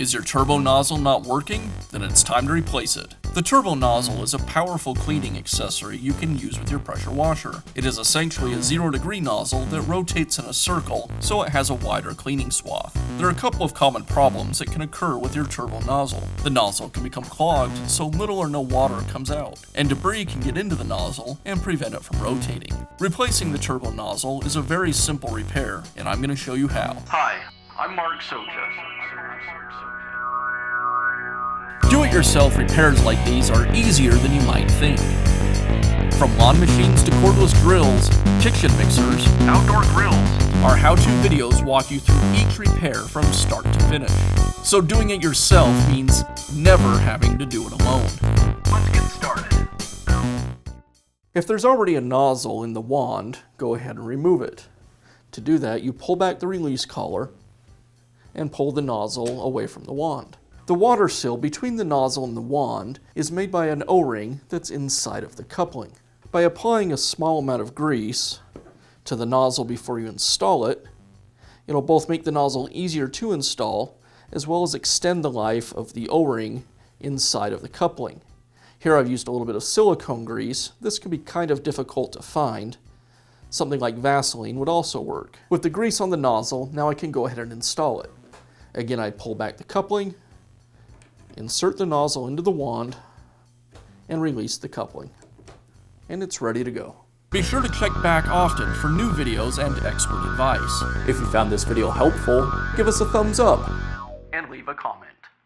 Is your turbo nozzle not working? Then it's time to replace it. The turbo nozzle is a powerful cleaning accessory you can use with your pressure washer. It is essentially a 0-degree nozzle that rotates in a circle, so it has a wider cleaning swath. There are a couple of common problems that can occur with your turbo nozzle. The nozzle can become clogged, so little or no water comes out, and debris can get into the nozzle and prevent it from rotating. Replacing the turbo nozzle is a very simple repair, and I'm going to show you how. Hi, I'm Mark Socha. Do-it-yourself repairs like these are easier than you might think. From lawn machines to cordless drills, kitchen mixers, Outdoor grills. our how-to videos walk you through each repair from start to finish. So doing it yourself means never having to do it alone. Let's get started. If there's already a nozzle in the wand, go ahead and remove it. To do that, you pull back the release collar and pull the nozzle away from the wand. The water seal between the nozzle and the wand is made by an O-ring that's inside of the coupling. By applying a small amount of grease to the nozzle before you install it, it'll both make the nozzle easier to install as well as extend the life of the O-ring inside of the coupling. Here I've used a little bit of silicone grease. This can be kind of difficult to find. Something like Vaseline would also work. With the grease on the nozzle, now I can go ahead and install it. Again, I pull back the coupling, insert the nozzle into the wand, and release the coupling. And it's ready to go. Be sure to check back often for new videos and expert advice. If you found this video helpful, give us a thumbs up. And leave a comment.